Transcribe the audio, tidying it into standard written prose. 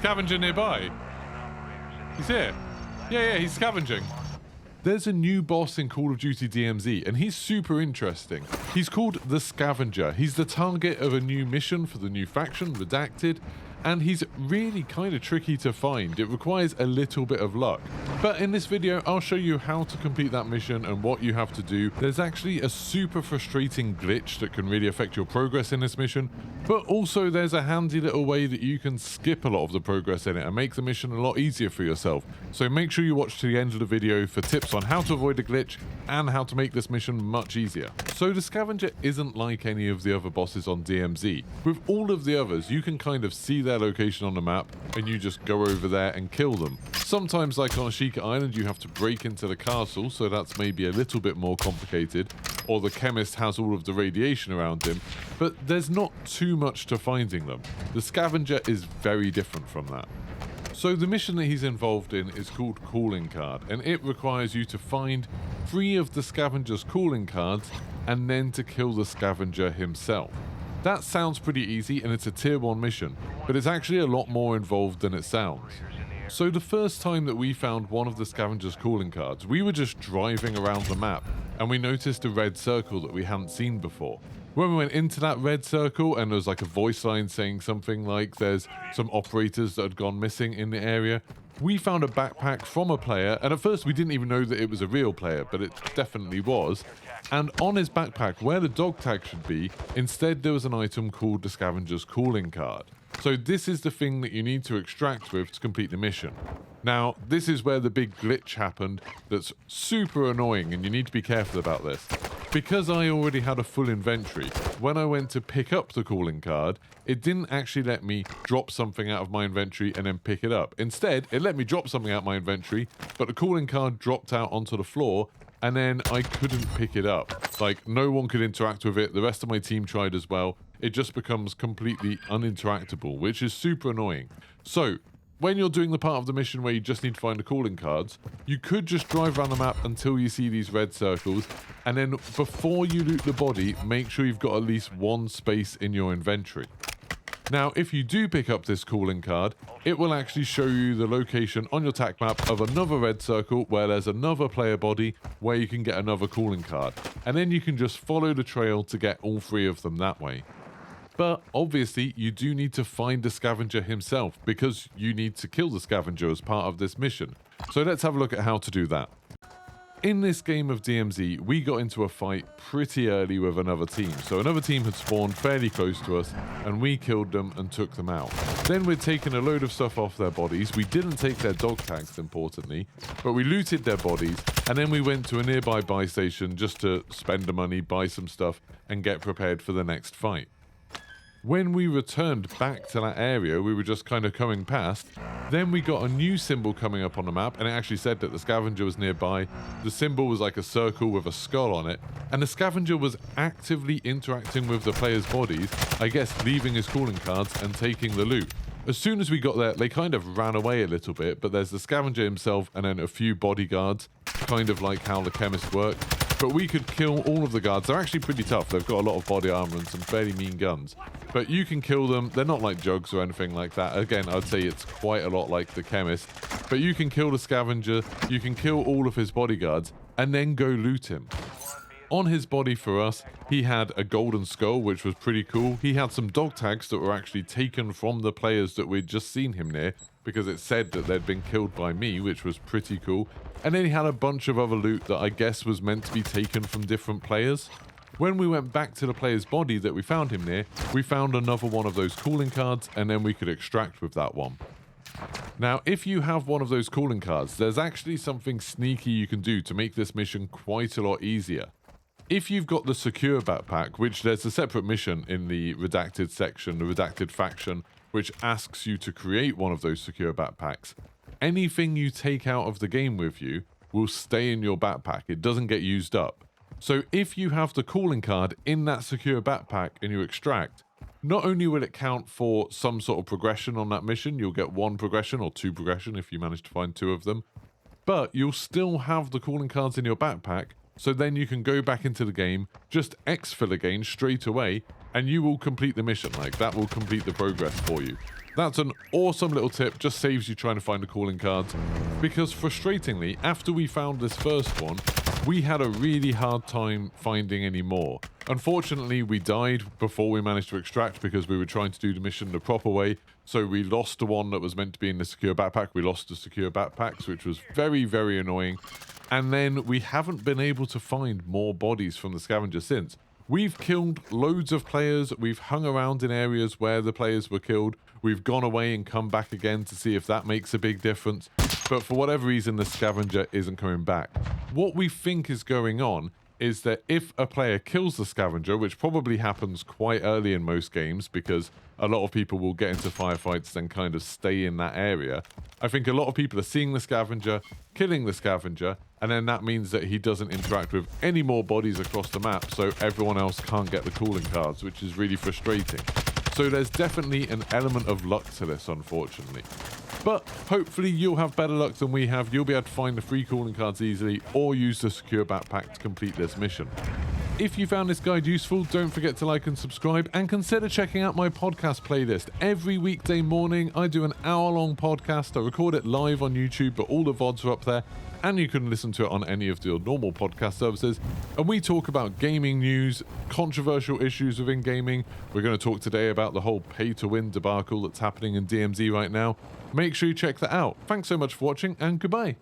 scavenger nearby? He's here. Yeah, he's scavenging. There's a new boss in Call of Duty DMZ, and he's super interesting. He's called the Scavenger. He's the target of a new mission for the new faction, Redacted, and he's really kind of tricky to find. It requires a little bit of luck. But in this video, I'll show you how to complete that mission and what you have to do. There's actually a super frustrating glitch that can really affect your progress in this mission, but also there's a handy little way that you can skip a lot of the progress in it and make the mission a lot easier for yourself. So make sure you watch to the end of the video for tips on how to avoid a glitch and how to make this mission much easier. So the Scavenger isn't like any of the other bosses on DMZ. With all of the others, you can kind of see their location on the map and you just go over there and kill them. Sometimes, like on Geeky Island, you have to break into the castle, so that's maybe a little bit more complicated, or the chemist has all of the radiation around him, but there's not too much to finding them. The Scavenger is very different from that. So the mission that he's involved in is called Calling Card, and it requires you to find 3 of the Scavenger's calling cards and then to kill the Scavenger himself. That sounds pretty easy and it's a tier 1 mission, but it's actually a lot more involved than it sounds. So the first time that we found one of the Scavenger's calling cards, we were just driving around the map and we noticed a red circle that we hadn't seen before. When we went into that red circle and there was like a voice line saying something like there's some operators that had gone missing in the area, we found a backpack from a player, and at first we didn't even know that it was a real player, but it definitely was. And on his backpack, where the dog tag should be, instead there was an item called the Scavenger's calling card. So this is the thing that you need to extract with to complete the mission. Now, this is where the big glitch happened that's super annoying, and you need to be careful about this. Because I already had a full inventory, when I went to pick up the calling card, it didn't actually let me drop something out of my inventory and then pick it up. Instead, it let me drop something out of my inventory, but the calling card dropped out onto the floor, and then I couldn't pick it up. Like, no one could interact with it, the rest of my team tried as well. It just becomes completely uninteractable, which is super annoying. So, when you're doing the part of the mission where you just need to find the calling cards, you could just drive around the map until you see these red circles, and then before you loot the body, make sure you've got at least 1 space in your inventory. Now, if you do pick up this calling card, it will actually show you the location on your tac map of another red circle where there's another player body where you can get another calling card. And then you can just follow the trail to get all 3 of them that way. But obviously, you do need to find the Scavenger himself because you need to kill the Scavenger as part of this mission. So let's have a look at how to do that. In this game of DMZ, we got into a fight pretty early with another team. So another team had spawned fairly close to us, and we killed them and took them out. Then we'd taken a load of stuff off their bodies. We didn't take their dog tags, importantly, but we looted their bodies, and then we went to a nearby buy station just to spend the money, buy some stuff, and get prepared for the next fight. When we returned back to that area, we were just kind of coming past, then we got a new symbol coming up on the map, and it actually said that the Scavenger was nearby. The symbol was like a circle with a skull on it, and the Scavenger was actively interacting with the players' bodies, I guess leaving his calling cards and taking the loot. As soon as we got there, they kind of ran away a little bit, but there's the Scavenger himself and then a few bodyguards, kind of like how the chemist worked. But we could kill all of the guards. They're actually pretty tough. They've got a lot of body armor and some fairly mean guns. But you can kill them. They're not like jugs or anything like that. Again, I'd say it's quite a lot like the chemist. But you can kill the Scavenger. You can kill all of his bodyguards and then go loot him. On his body for us, he had a golden skull, which was pretty cool. He had some dog tags that were actually taken from the players that we'd just seen him near, because it said that they'd been killed by me, which was pretty cool. And then he had a bunch of other loot that I guess was meant to be taken from different players. When we went back to the player's body that we found him near, we found another one of those calling cards, and then we could extract with that one. Now, if you have one of those calling cards, there's actually something sneaky you can do to make this mission quite a lot easier. If you've got the secure backpack, which there's a separate mission in the redacted section, the redacted faction, which asks you to create one of those secure backpacks, anything you take out of the game with you will stay in your backpack. It doesn't get used up. So if you have the calling card in that secure backpack and you extract, not only will it count for some sort of progression on that mission, you'll get 1 progression or 2 progression if you manage to find 2 of them, but you'll still have the calling cards in your backpack. So then you can go back into the game, just exfil again straight away, and you will complete the mission. Like, that will complete the progress for you. That's an awesome little tip, just saves you trying to find the calling cards. Because frustratingly, after we found this first one, we had a really hard time finding any more. Unfortunately, we died before we managed to extract because we were trying to do the mission the proper way. So we lost the one that was meant to be in the secure backpack. We lost the secure backpacks, which was very, very annoying. And then we haven't been able to find more bodies from the scavenger since. We've killed loads of players. We've hung around in areas where the players were killed. We've gone away and come back again to see if that makes a big difference. But for whatever reason, the scavenger isn't coming back. What we think is going on is that if a player kills the scavenger, which probably happens quite early in most games because a lot of people will get into firefights and kind of stay in that area, I think a lot of people are seeing the scavenger, killing the scavenger, and then that means that he doesn't interact with any more bodies across the map, so everyone else can't get the calling cards, which is really frustrating. So there's definitely an element of luck to this, unfortunately. But hopefully you'll have better luck than we have. You'll be able to find the free calling cards easily or use the secure backpack to complete this mission. If you found this guide useful, don't forget to like and subscribe, and consider checking out my podcast playlist. Every weekday morning, I do an hour-long podcast. I record it live on YouTube, but all the VODs are up there, and you can listen to it on any of the normal podcast services. And we talk about gaming news, controversial issues within gaming. We're going to talk today about the whole pay-to-win debacle that's happening in DMZ right now. Make sure you check that out. Thanks so much for watching, and goodbye.